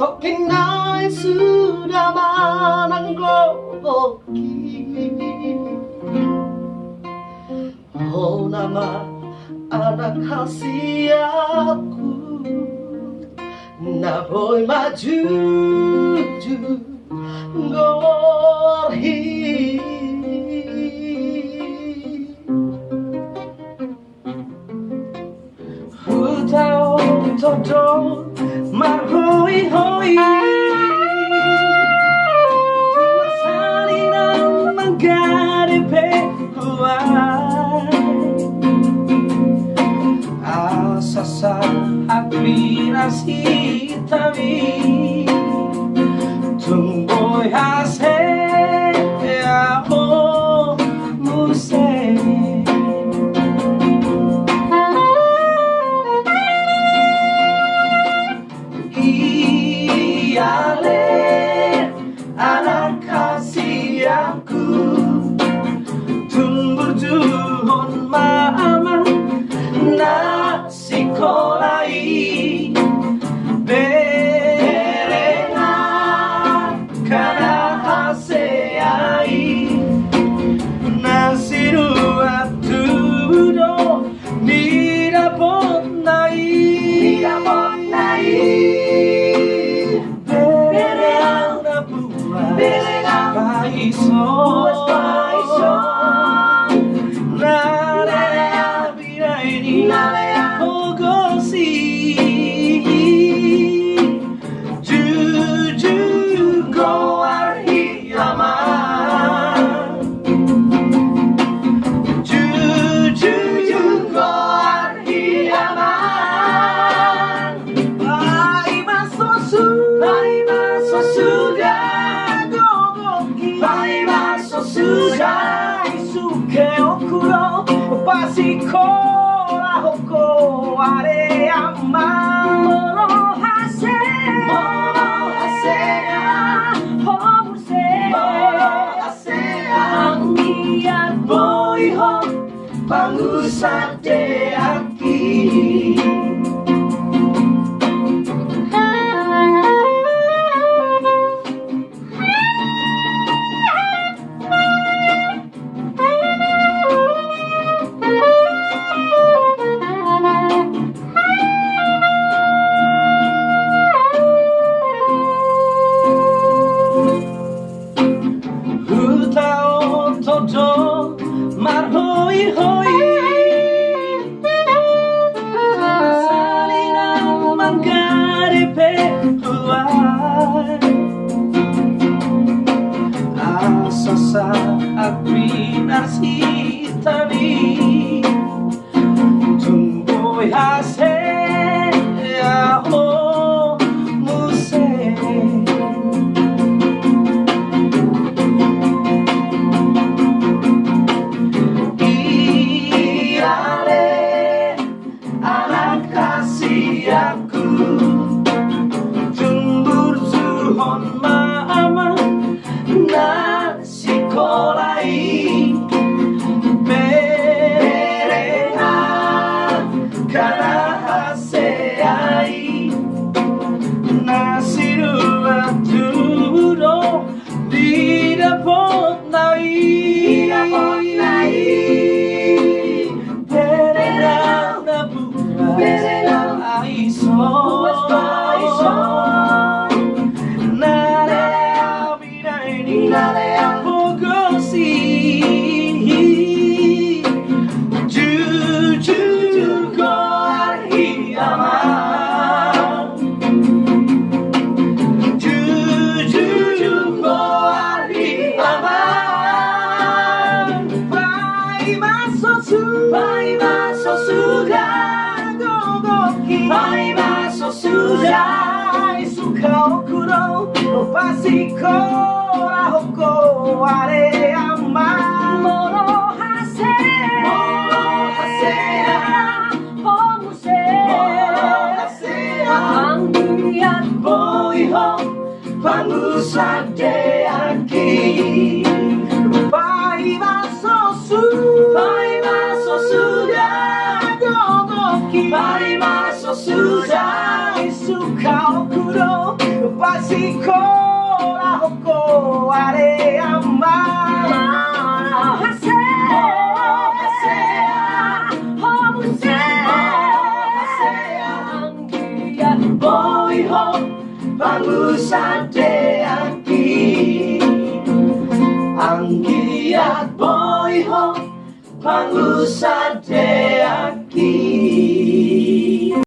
Pagkina'y sulaman ng goki. Oh naman anak hasiaku na boy majuju gorhi. Hutao toto marhoi hoi masali ng magaripe huwag asa sa apinas hitami tumboy hase ako muse. Anak kasih aku tumbuh juhon mama nasi kolai berena kana haseai nasi ruat tudo nirapot nai Pasikola hoko are ama mono hase homuse angiat boy ho pangusate aki. Marhoi hoi salina mangaripe huwag asa sa apinas hitami tumboy hase ako muse. Aku jembur juhon mama nasi kolai berena kana haseai nasi ruat tudo di dapot nai berena na buka Pasikola hoko are ama mono hase homuse angiat boy ho pangusate aki pai maso sudah gogoki pai maso sudah suka okuro Pasikola hoko are ama Boy ho, pangusante aki. Ang giat boy ho, pangusante aki.